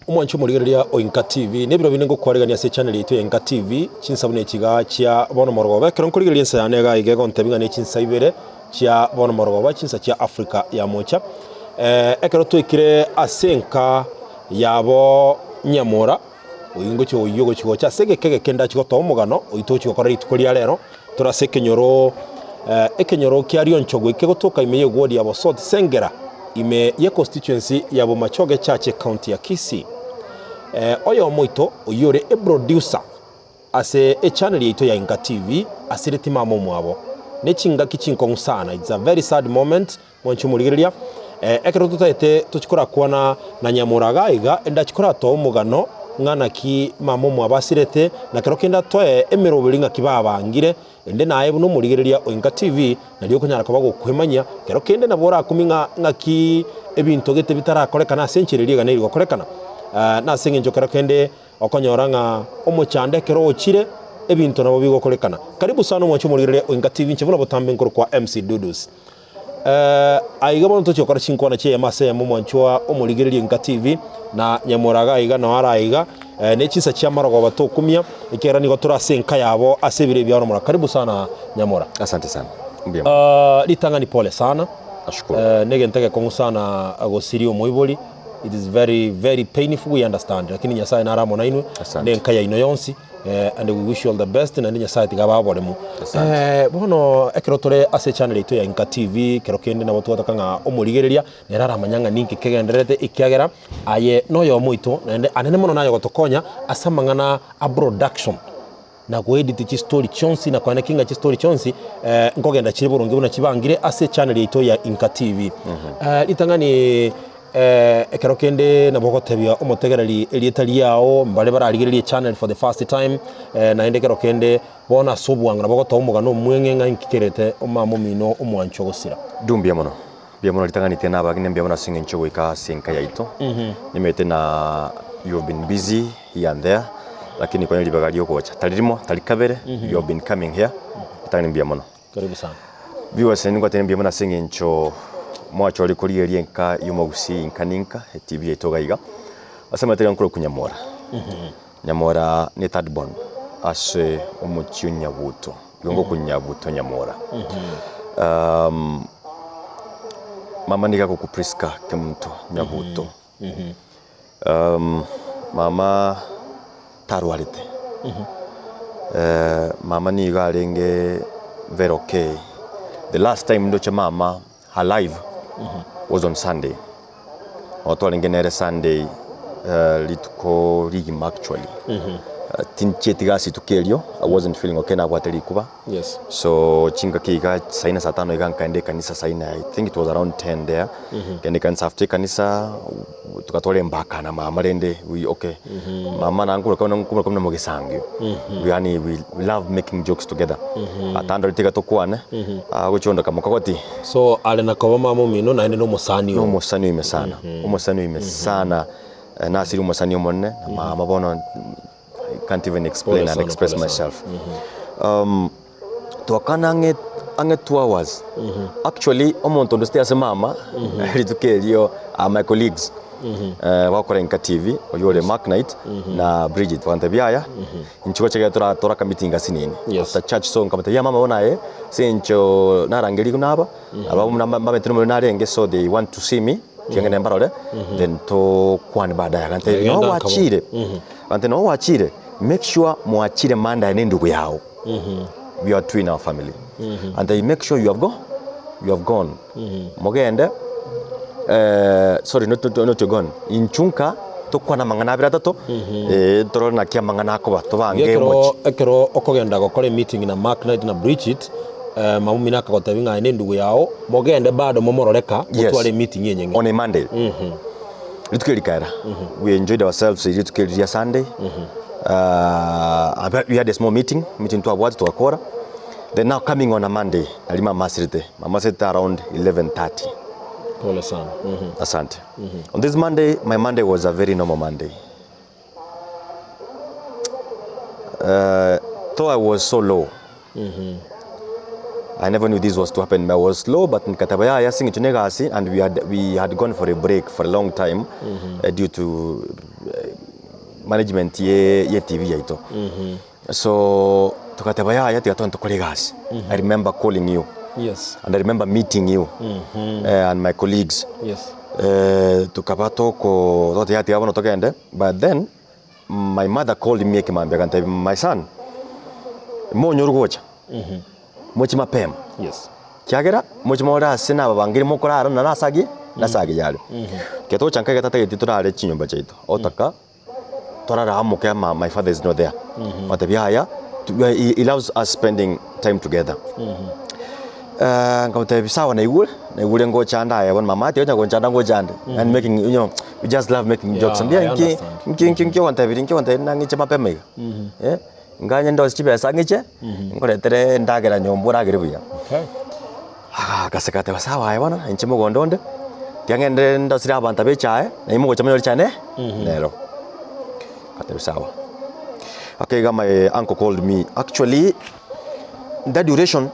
umwancho murigereria Oinka TV nebiro binengo kwaregania se channel yetu ya Oinka TV chinsabune kiga chia bono morogoba kero kurigereria nsa yanega igego ntebingane chinsa ibere chia bono morogoba chinsa chia Africa ya mocha ekero twikire asenka yabo nyamura oyingo cyo yogo cyo cha sege kege kenda cyo to mugano oitochi okora itukoria rero turaseke nyoro ekenyoro kiario nchogwe kegotoka imeye gwodi yabo sort sengera ime ye constituency yabo Machoge Chache county ya Kisii oyo moito oyore e producer ase e channel yeto ya Oinka TV asireti mamo mwabo nechinga kichinko sana. It's a very sad moment mwancho murigereria ekero tutete tuchikora kuona na nyamuraga iga enda chikora to mugano ngana ki mamo mwabasirete na kero kenda toe emero bilinga kibaba ngire ende nae buno murigereria Oinka TV naliyo kunyara kubago kwemanya kero kende nabora kuminga ngaki ebinto gete bitarakorekana senchereria gane irigokorekana na senge njokera kende okonyoranga omochande kero ochire ebinto nabo bigokorekana. Karibu sana mwancho murigereria Oinka TV nchevuna botambe nkoro kwa MC Dudus aiga bono tochokora chinkona che yamase yamo mwancho omurigereria Oinka TV na nyamuraga iga no araiga nechinsa chia marogo batokumia ikera nigo turasenka yabo asebire byaro mura. Karibu sana nyamura. Asante sana. Litanga ni pole sana. Ashukuru. Nege ntege kongu sana agosirio moiboli. It is very very painful, we understand, lakini nyasaye naramo na inu nenka ya ino yonsi and we wish you all the best na nyasaye tigaba bodemu bono ekero tore ase channel ito ya Oinka TV kero kende na watu watakanga omurigereria nerara manyanga ninki kegenderete ikiagera aye noyo moito na anene mono nayo gotokonya asamangana a production na kuedit chi story chonsi na kwana kinga chi story chonsi ngogenda chiri burungi buna chibangire ase channel ito ya Oinka TV itangani ekero kende na bogotebia omotegereri elietali yao mbale bararigereria channel for the first time na ende kero kende bona sobuanga na bogoto omugano mwenge nga nkikerete omamo mino omwancho gosira dumbia mono litangani tena bagine mbia mono singe ncho wika senka yaito nimete na you have been busy here and there lakini kwa nilibagali yokocha talirimo talikabere you have been coming here litangani mbia mono. Karibu sana viewers ningo tena mbia mono singe ncho mwacho alikurigeria nka yumogusi inkaninka TV etogaiga asema tena nkuru kunyamora nyamora ni third born ase omuchi nyabuto yongo kunyabuto nyamora mama niga kukupriska kemto nyabuto mama tarwalite mama niga renge very okay. The last time ndoche mama alive was on Sunday. Otwalengenere Sunday lituko rigima actually. Tinchetigasi tukelio. I wasn't feeling okay na kwateli kuba. Yes. So chinga kiga saina saa 5 iga nkaende kanisa saina. I think it was around 10 there. Kende kanisa after kanisa tukatole mbaka na mama rende we okay. Mama na angula kama mogesangyo. We love making jokes together. Atanda litega tokwane. Guchonda kama kokoti. So ale na kwa mama mino na ende no mosani. No mosani imesana. Mosani imesana. Na siri mosani monne mama bono I can't even explain and express myself. Tuakana ange 2 hours. Actually, omonto ndo stay mama litukelio my colleagues wakora Oinka TV oyore Mark Knight na Bridget wantebiaya nchiko chege tora ka meeting asinini after church song kamata ya mama ona sencho narangeli kunaba aba mama tenu narenge so they want to see me kingene mbarole then to kwani baadaye kante no wachire kante no wachire make sure muachire manda ne ndugu yao we are two in our family and they make sure you have gone mogende sorry not to gone inchunka to kwana mangana biratato toro na kia mangana ko bato bange mochi ekero okogenda gokore meeting na Mark Knight na Bridget mamu minaka gotabinga ne ndugu yao mogende bado momororeka mutwale meeting yenye on a Monday litukelikaira we enjoyed ourselves litukelia Sunday we had a small meeting to award to akora. Then now coming on a Monday alima mama sirite around 11:30. Pole sana. Asante. On this Monday, my Monday was a very normal Monday. Though I was so low, I never knew this was to happen. I was slow, but nikataba ya singi tunegasi, and we had gone for a break for a long time due to management ye TV yaito. So tukataba ya tigaton tukore gasi. I remember calling you. Yes. And I remember meeting you and my colleagues. Yes. Tukapato ko tote ya tigabono tokende, but then my mother called me kimambia kante, my son monyo rugocha mochi mapema. Yes. Kiagera mochi mora sina babangiri mokorara na nasagi yale keto chanka geta tete turare chinyumba chaito otaka torara amuke my father is not there but bihaya he loves us spending time together. Ngamte sawa na igule ngo chanda ya bon mama tionya ngo chanda ngo chanda and making, you know, we just love making jokes and nki wanta birinki wanta nangi chema pema nganya ndo chibesa ngiche ngoretere ndagera nyombura giribuya. Okay. Kasekate sawa ya bana nchi mugondonde tiangende ndo sira banta bechae na imugo chamyo chane nero kate sawa. Okay, my uncle called me actually that duration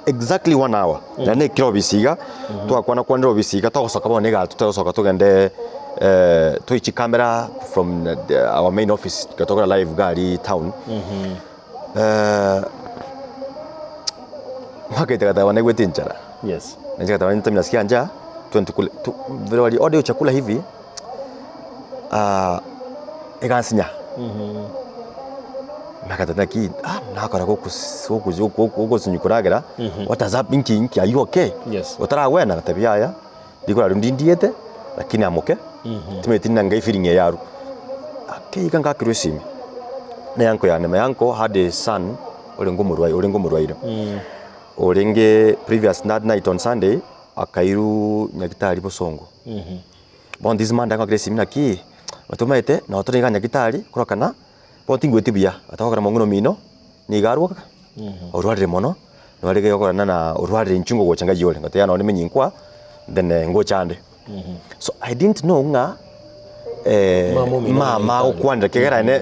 exactly 1 hour na ne kiro bisiga twakwana kwandiro bisiga twagosoka bone ga tutagosoka tugende twichi camera from our main office tukatoka live gari town makete kata wana gwetinchara. Yes. Nje kata nita mnasikia njaa tukule vile wali order chakula hivi ikansinya nakata taki nakara ko sinyukuragera what is happening kinki, are you okay? Yes. Utara wena katabia ya dikora ndindiete lakini amoke timetina ngai feeling yaru kanga kirusimi na yanko ya nema yanko had a son olengomurwaire olenge previous night on Sunday akairu nyagitari bosongo bon this man danga kirusimi naki batumete na otoringa nyagitari kurokana potingwete bia atawakara mongono mino ni garwa orware mono no rege yokorana na orware nchungo gochanga yole ngate yana onimenyi nkwa then ngo chande. So I didn't know nga mama okwanda kegera ne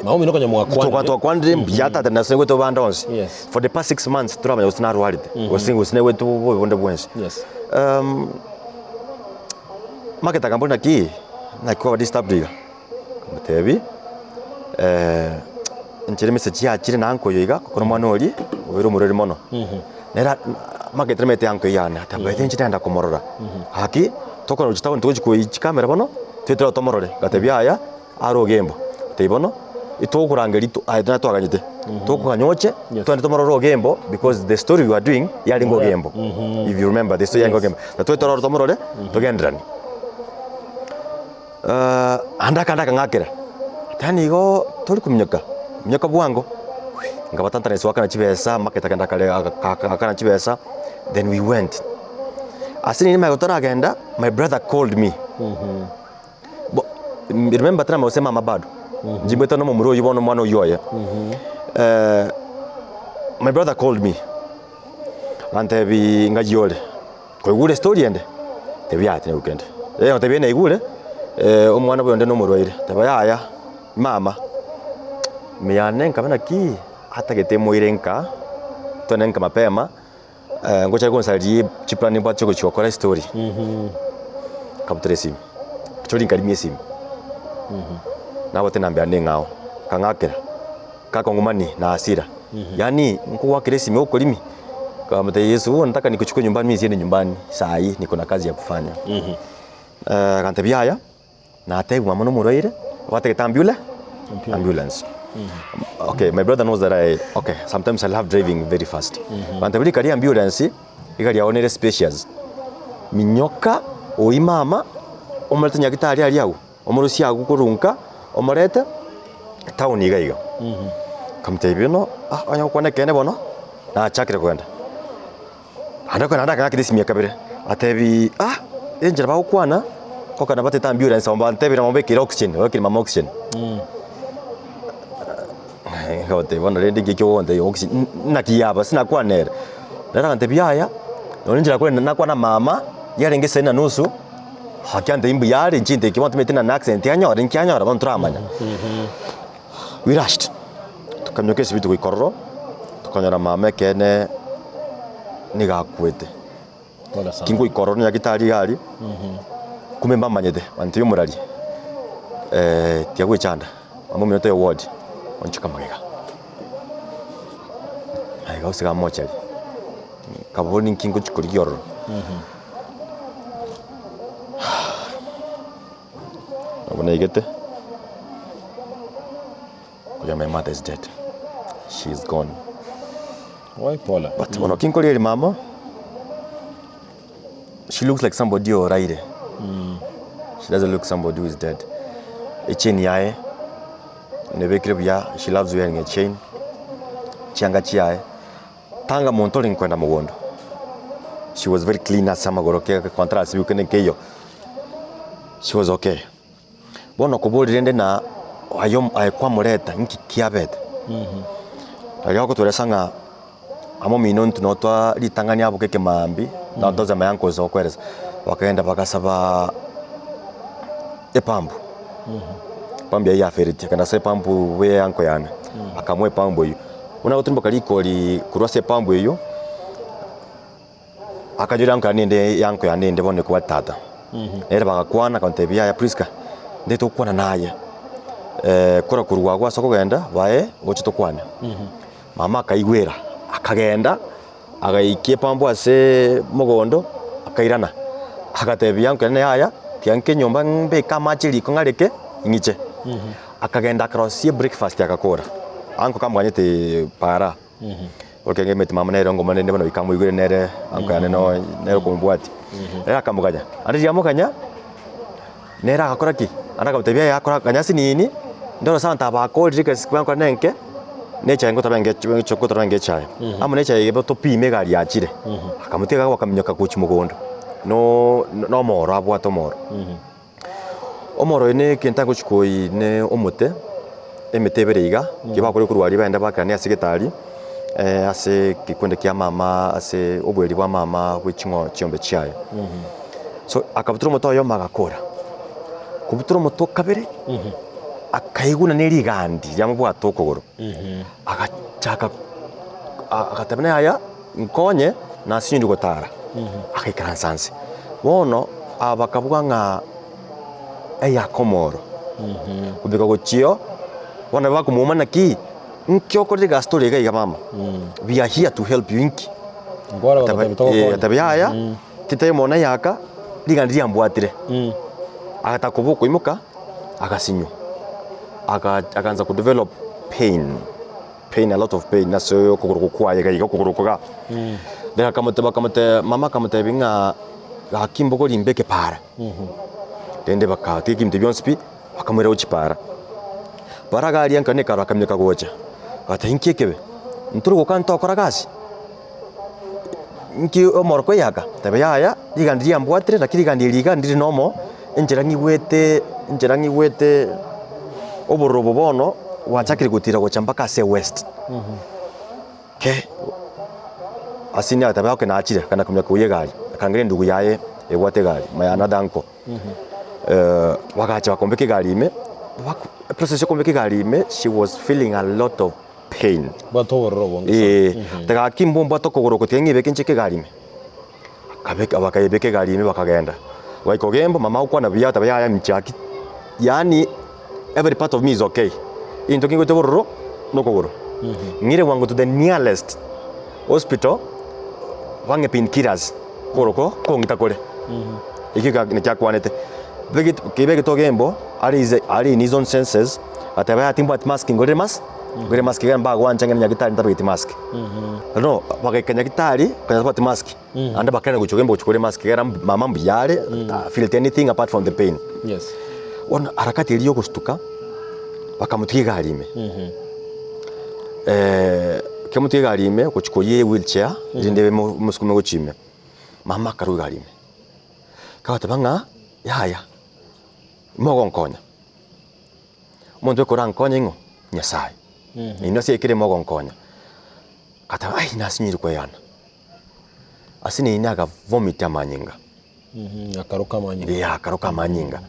maomi no kanyamwa kwanda to kwanda mbiata tena sengo to bandons. Yes. For the past 6 months turama usina rwaride wasingo usine wetu bonde bwensi. Yes. Maketa kambona ki na kwa disturb diga mtebi nchire message ya chire nanko yoiga kono mwanori obero murere mono nera maketa mete yanko yana tabaite nchire anda komorora haki tokora uchitawo ntuko kamera bono twetera tomorore gatebya aya aro gembo teibono itokurangeri to aidana twaganyite tokuganyoche twende tomororo gembo because the story you are doing yali ngo gembo if you remember the story yango gembo twetera tomorore togendrani andaka ngakira tani go tori kumnyaka bwango ngabatantana swaka na chibesa maketa kanda kale akana chibesa then we went asini nima gotara agenda. My brother called me remember tena mosema mabado jimbeto no mumuro yibono mwana uyoya my brother called me ante bi ngajole ko igure story ende tebyate ne weekend tebye ne igure omwana bwonde no murwaire tabaya mama meyane nkabana ki hata getemoire nka tonenka mapema ngocha konsali chiplani bwa choko chokora story kabutere simu chori nkalimie simu nabo tena mbya ngao kangakera kakongomani na asira yani nkuwa kiresi mimi uko limi kama Yesu nataka nikuchukue nyumbani mimi siende nyumbani saa hii niko na kazi ya kufanya kantabia haya na ategu mama no muraire wate ambulance. Okay, my brother knows that sometimes I love driving very fast. Kantabili kali ambulance ikali aonere spacious minyoka oimama omulete nyagitari ali awu omurusi agukurunka omurete town igaiga kamtebino anya kwana kene bono na chakire kwenda andaka ngakirisi kabire atebi enjira ba ukwana okana bate ambulance omba ntebira mombe kira oxygen wakiri mama oxygen ngote bono rende ngikyo wonde oxygen nakiyaba sina kwanera ndara ntebi aya nonjira kwenda nakwana mama yarenge sena nusu hakyande imbu yari njinde kibantu metina na accent yanyora bantu ramanya we rushed tukamyoke sibitu kuikorro tukanyora mama kene nigakwete Pole sana. kingo ikoro nya gitari gali kumemba manyete antiyo murari tiagwe chanda amo minota ward onchika magega ai gausiga mochari kaboni kingo chikurigioro abona igete kuja my mother is dead, she is gone. Why Paula? But when kingo ri mama, she looks like somebody alright. She doesn't look somebody who is dead. A chain yae nebekrebya, she loves wearing a chain. Chianga chiae tanga montoring kwenda mugondo. She was very clean as samagoroke contrast you can keyo. She was okay. Bono kubuli rende na ayom ayekwa mureta nki kiabet. Ayako turesanga amo minontu notwa litangania abo keke mambi na toza mayanko zo kwereza wakaenda bakasaba epambu pambi ya feriti kana se pambu we yanko yana akamwe pambu yo una utumba kaliko li kurwase pambu yo akajira yanko nende yanko yanende bone kwa tata era bakakwana kontebia ya priska ndeto kwana naye kora kurwagwa soko genda bae gochito kwana mama akaigwera akagenda agaikie pambu ase mugondo akairana agatebia nkene yaya tianke nyomba mbe kama chiri kongareke ingiche akagenda akrosie breakfast yakakora anko kamwanyete para porque ngemete mama nero ngoma nende bano ikamuigwire nere anko yane no nero kumbwati era kamuganya ari yamukanya nera akakora ki anakabutebia yakora kanyasi nini ndoro santa bakolrike sikwanko nenke necha ngo tabenge choko tabenge chaye amu necha yebo to pime gari yachire akamutega wakamnyoka kuchi mugondo no moro abwa to moro omoro ine kenta kuchikoi ne omote emetebere iga kiba kuri kurwari benda bakane asigitari ase kikwende kya mama ase obweri bwa mama bwichingo chiombe chaye so akabuturo moto yo magakora kubuturo moto kabere akaiguna nerigandi yamubwa tokogoro agachaka akatabana haya nkonye na sindu gotara akikaransanse bono abakabwa nga eya komoro kubika gochio bona bakumuma naki nkyo kore gastori ga mama we are here to help you inki ngora bakabitoka tabia haya titaye mona yaka ligandi yambwatire agatakubuko imuka agasinyo akaanza ku develop pain a lot of pain naso kokoro kwaye ga kokoro koga then kamate mama kamate binga hakimbo ko limbeke para tende baka tikimte byonspi akamwera uchipara para gali yankane karo akamyeka gocha ata inkekebe nturugo kanto akora gasi nki omorko yaka tabe yaya ligandi yambwatire lakini ligandi liga ndiri nomo enjerangi wete oborobo bono wachakire gutira gocha mpaka se west ke asini atabao ke naachire kana kumya kuye gari akangire ndugu yaye egwate gari mayana danko wakacha bakombeke gari ime process yokombeke gari ime she was feeling a lot of pain batoborobo daga kimbomba tokogoro kotengi beke ncheke gari ime kabeka bakayebeke gari ime bakagenda waikogembo mama ukwana biyata bayaya mchaki yani every part of me is okay into kingo tebororo nokogoro ngire wangu to the nearest hospital wange painkillers koroko kongita kore ikika ne kyakwanete bege togembo ari in his own senses atabaya timbo at mask ngore mask gamba gwanja nganya gitari ndabite mask no bagekanya gitari kanya at mask anda bakana guchogembo chukore mask gara mama mbiyare feel anything apart from the pain yes ona harakati iliyo kushtuka bakamutiga harime kemutiga harime kuchikoye wheelchair ndebe musikume gochime mama karuga harime kawatabanga yaya mogonkonya omuntu ekorankonya ingo nyasaye ino sekire mogonkonya kata ai nasinyiri kwa yana asini inaga vomit amanyinga akaruka manyinga akaruka manyinga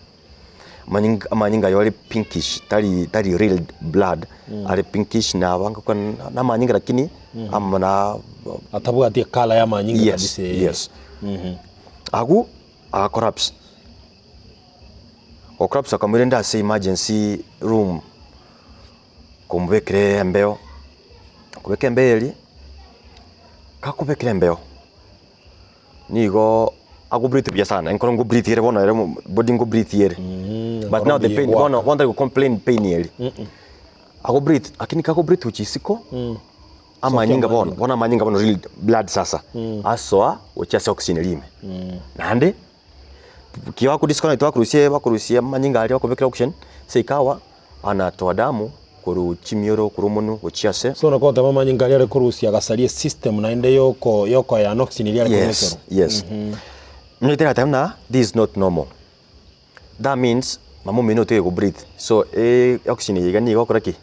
amanyinga yali pinkish tari real blood ali pinkish na wanga kwa na manyinga lakini amana atabwatia kala ya manyinga kabisa. Yes. Agu corrupts akamwenda say emergency room kumbekere mbeo kubeke mbeli kakubekere mbeo nigo agu breathe bia sana enkoro ngo breathe yere bona body ngo breathe yere but now the pain bona go complain pain yere agu breathe akini kako breathe uchisiko amanyinga bona amanyinga bona real blood sasa asoa uchase oxygen lime nande kiwa ku disconnect wakurusie amanyinga ali wakubekera oxygen seikawa anatoa damu kuru chimioro kurumunu uchiase so nakota amanyinga ali kurusia gasalie system na ende yoko ya oxygen ali yes yes Military time this is not normal. That means mamu minuto yo breathe. So oxygen yiga ni gokora ki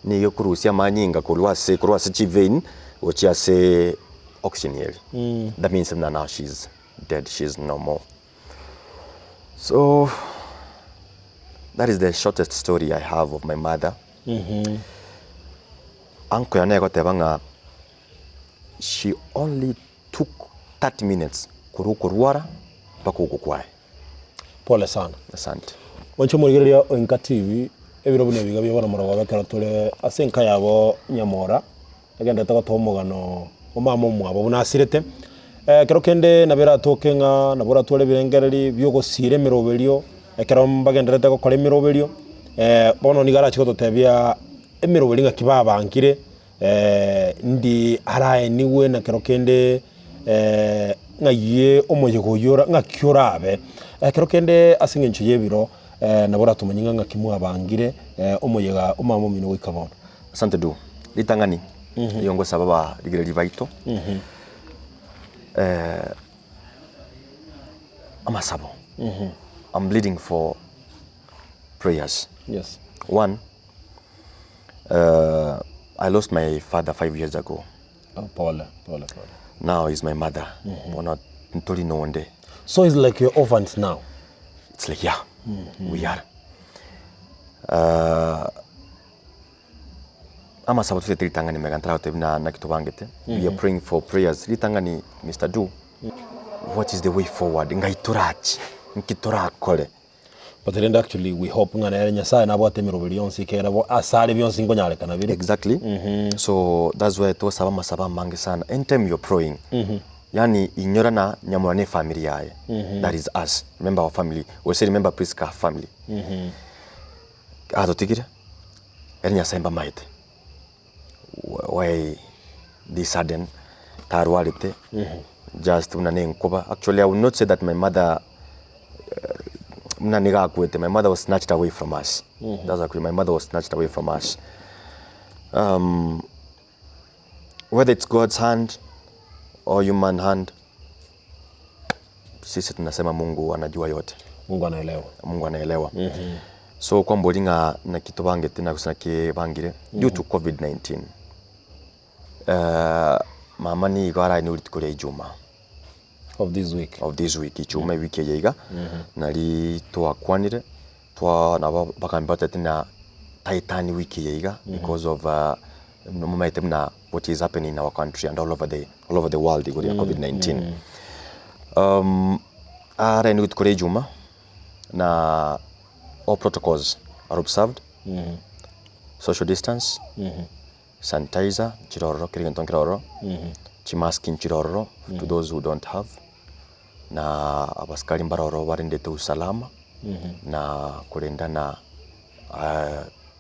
ni yo kurusia manyinga kurwase chi vein ochia se oxygen yeli. That means now she's dead, she's no more. So that is the shortest story I have of my mother. Uncle yana gotebanga she only took 30 minutes kurukurwara pakugukwae. Pole sana. Asante. Wancho murigereria Enka TV ebiro bune biga bya bana murago bakara tole asenka yabo nyamora agenda tagotomugano omama omwabo bunasirete kero kende nabera tokenga nabora tole birengereri byogosire miroberio ekero mbagenderete gukora miroberio bono nigara chiko totebia emiroberi ngakibabangire ndi arae niwe na kero kende ngaye omoyego yora ngakyorabe kero kende asingencho yebiro nabora tumanyinga ngakimu abangire omoyega omama mino wikabona. Asante du litangani yongo sababa ligere livaito amasabo I'm bleeding for prayers. Yes. One, I lost my father 5 years ago. Oh, Paul. Now he's my mother. So it's like you're orphans now? It's like, yeah, we are. Ama sababu tete litangani megantara tebina na kitubangete. We are praying for prayers. Litangani Mr. Du. What is the way forward? Ngaiturachi. Nkitura kole. But then actually we hope ngana nyasaye nabo atemero bilionsi kera bo asale byonsi ngonyale kana bile. Exactly. So that's why to saba masaba mangi sana. Anytime you're praying. Yani inyora na nyamurane family yae. That is us. Remember our family. We say remember Priska family. Ato tikira. Enya semba maite. Why this sudden tarwalite. Just unane nkoba. Actually I will not say that my mother my mother was snatched away from us. That's actually my mother was snatched away from us. Whether it's God's hand or human hand, sisi tunasema Mungu anajua yote. Mungu anaelewa. So kwa mbolinga na kitu bange tena kusana bangire due to COVID-19. Mama ni igara ni ulitukule Ijumaa. Of this week ichuma wiki yega nali twakwanire twa na bakambata tena taitani wiki yega because of no momentum na what is happening in our country and all over the world with COVID-19. Ara ni utkore Juma na all protocols are observed. Social distance, sanitizer chiroro kirinton kiroro, chimaskin chiroro to those who don't have. Na abaskari mbaroro barindete usalama na kurenda na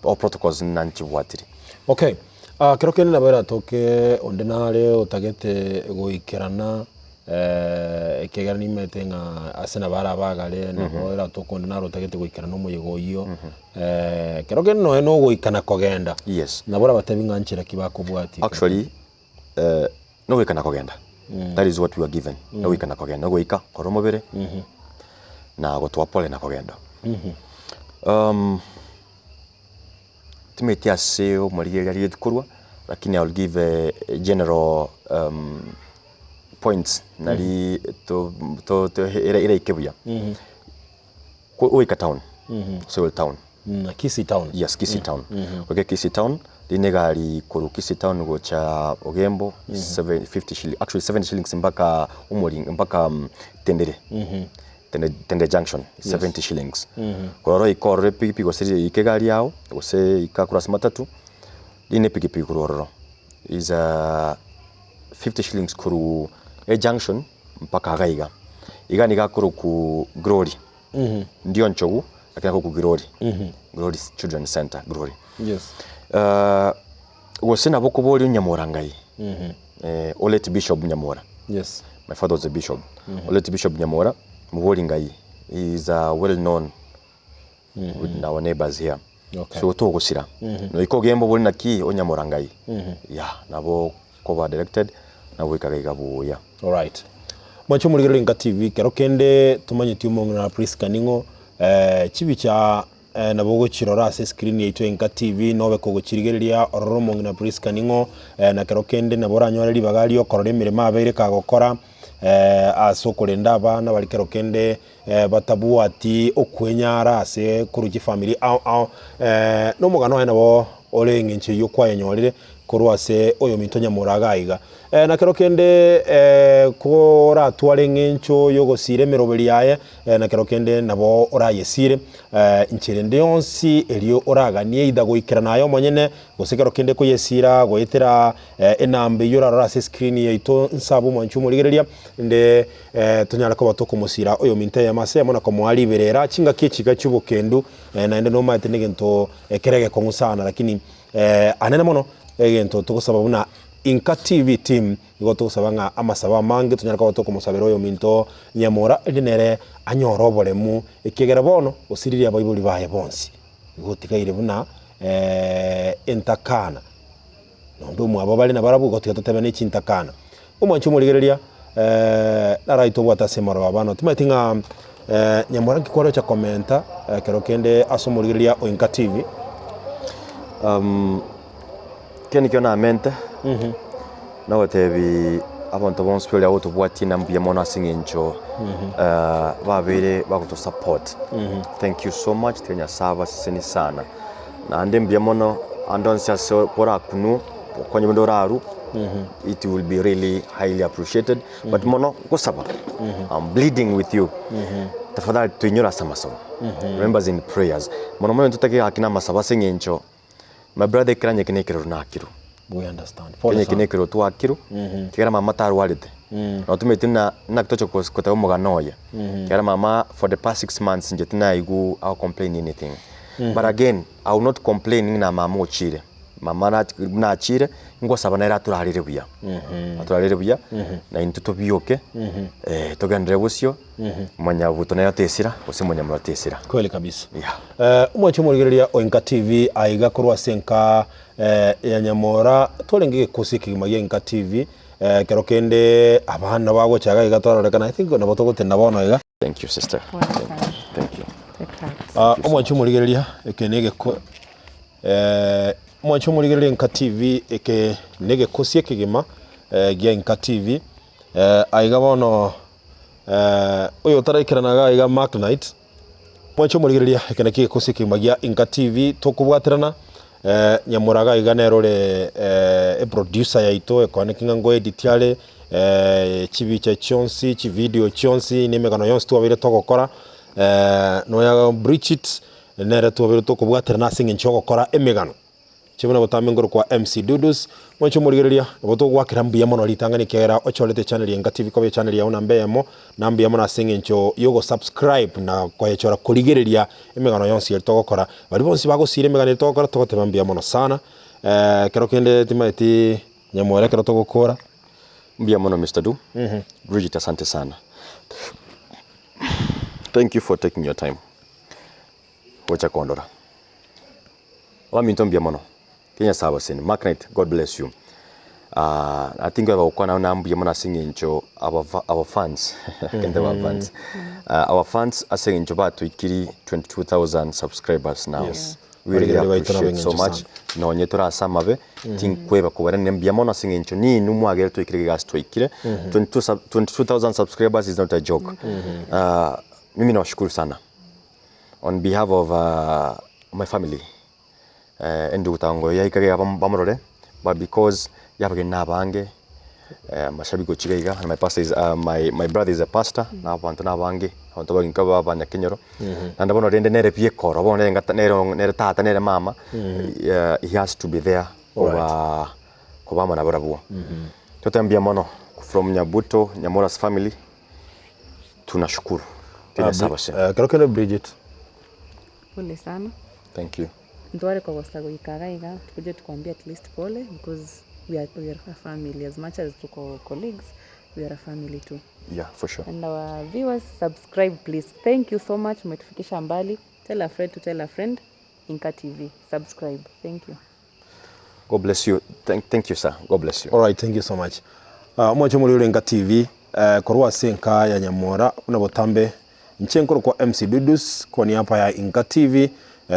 all protocols nanchi watiri. Okay. Kero kene nabera toke ondenare utagete goikerana ekegara nimete nga asena bara bagale nabora toko ondenare utagete goikerana omoyego iyo kero kene no goikana kogenda. Yes. Nabora batebinga nchira kibakobwati. Actually no goikana kogenda. That is what we are given. No we can kogenda. No goika koromobere. Na gotwa pole na kogenda. Timetia seo mari yari kurwa lakini I will give a general points nali to ira ikebuya. Goika town Sewell Town. Kisii Town. Yes, Kisii Town. Okay, Kisii Town. Dine gari kuru Kisii Town gocha Ogembo 50 shillings. Actually 70 shillings mpaka Umuring mpaka Tendere. Tendere Junction 70 shillings. Kororo ikore pikipiki gose ike gari yao gose ikakura matatu. Dine pikipiki kuroro is 50 shillings kuru Junction mpaka Gaiga. Iga nigakuru ku Glory. Ndio nchogu akako ku Glory. Glory Children's Center Glory. Yes. Gose nabo kubori Nyamura ngai. Olet Bishop Nyamura. Yes. My father was a bishop. Olet Bishop Nyamura mubori ngai. He is well known with our neighbors here. Okay. So to gusira. No iko gembo boli naki Onyamura ngai. Yeah, nabo cover directed nabo ikagaiga buya. All right. Mwacho muri Inka TV kero kende tumanye tiumongo na Priska Ningo chibi cha nabogo chirora se screen yetu Inka TV nobe ko guchirigereria ororo mongo na Priska Ningo na kero kende nabora nyoreri bagali okorore mirema abere kagokora asokorenda abana bali kero kende batabu ati okwenyara ase kuruji family no mugano nabo ole nginche yokwaye nyorire kurwase oyo mintonya muragaiga na kero kende kora tware ngincho yogosire meroberi yaye na kero kende nabo orayesire inchirende onsi elio oraganie idago ikira nayo monyene gosekero kende kuyesira goyetera enambe yorara se screen yeito nsabu mwanchu murigereria nde tonyara ko batoko musira oyo minte ya mase mona ko mwali berera chinga kichika chubukendu na ende no mate negento kerege ko musana lakini anena mono egento tukosaba buna Inka TV team igo tukosaba nga amasaba mange tunyaraka batoko musabero oyo minto Nyamura edinere anyoroboremu ekegera bono osiriria bayibuli baye bonsi igo tikaire buna entakana ndo mwabo bali na barabu go tikatotebe ne chintakana umwanchu murigereria naraito bwata semaro babano tumatinga Nyamura kikwaro cha commenta kero kende asomurigereria o Inka TV Keni kiona mente na watebi abantu bonse pele auto bwati na mbia mona singincho babere bakuto support. Thank you so much tenya sava seni sana na ande mbia mono andonsia so pora kunu kwenye ndoraru it will be really highly appreciated but mono kusaba I'm bleeding with you tafadhali tuinyora samaso remembers in prayers mono tutake akina masaba singincho my brother kiranye kinekero nakiru we understand kwenye kinekero tu akiru kigera mama tarwalite no tumetina nakitocho kota umuganoya kigera mama for the past 6 months njetina igu au complain anything but again I will not complain na mama ochire mama na achire ngo sabana era turarire buya aturarire buya na intuto biyoke togandre busyo mwanya butona yatesira ose mwanya muratesira kweli kabisa umwacho murigereria o Inka TV aiga kurwa senka ya Nyamura tolenge kusiki magiye Inka TV kero kende abana bago chaga igatororeka I think nabo togote nabono iga. Thank you sister. Thank you. Umwacho murigereria ekenege ko mwacho murigereria Inka TV eke nege kusie kigima gya Inka TV aiga bono oyo taraikiranaga aiga Mark Knight mwacho murigereria eke nege kusie kigima gya Inka TV tokubwaterana Nyamuraga iganerore producer yaito ekonekinga ngo editiale chibicha chonsi chi video chonsi nemegano yonsi tuwabire togokora no ya Bridget nere tuwabire tokubwaterana singincho gokora emegano chibona botamengo kwa MC Dudus mwacho murigereria boto gwakira mbuya mono litangani kera ocholete channel ya Inka TV ko channel ya una mbemo na mbuya mono asingencho yogo subscribe na kwa yechora kurigereria emegano yonsi yetogokora bari bonsi bagosire emegano yetogokora togotema mbuya mono sana kero kende timaiti Nyamura kero togokora mbuya mono Mr. Du Bridget asante sana. Thank you for taking your time wacha kondora wa minto mbuya mono Kenya sawa sen Mark Knight, God bless you. I think we kwa na mbuya mona singincho our fans kende our fans our fans asingincho batu ikiri 22,000 subscribers now. Yes. We really appreciate so much no nyetora samabe tinkweba kubara mbuya mona singincho ni numwagere to ikiri gas to ikire 22,000 subscribers is not a joke. Mimi nawashukuru sana on behalf of my family endu tango yaikage bamurore, but because yabagena bange mashabiko chigaiga, and my pastor is my brother is a pastor na bantu na bange abantu baginka baba nyakenyoro and bono rende nere pie koro bono ngata nere tata nere mama he has to be there over kubama na barabu tutambia mono from Nyabuto Nyamora's family tunashukuru tena sabase karokene Bridget. Pole sana. Thank you. Ndware kwa wasago ikagaiga tukuje tukwambia at least pole, because we are a family. As much as tuko colleagues, we are a family too. Yeah, for sure. And our viewers, subscribe please. Thank you so much. Umetufikisha mbali. Tell a friend to tell a friend. Inka TV. Subscribe. Thank you. God bless you. Thank you, sir. God bless you. All right, thank you so much. Mwacho muri Inka TV korwa senka ya Nyamora una botambe nchenkoro kwa MC Dudus kwa niapa ya Inka TV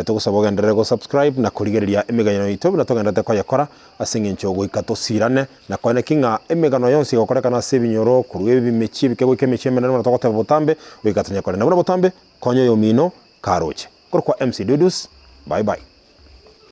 tugusaboga ndere go subscribe na kurigereria emigano yitu na togenda kwa yakora asinge nchogo ikatosirane na kwa kinga emigano yonsi gokoreka na sebinyoro kuruwe bimechi bikego kemecheme na togote botambe wikatanya kwa na botambe konyo yomino karoche kwa MC Dudus. Bye bye.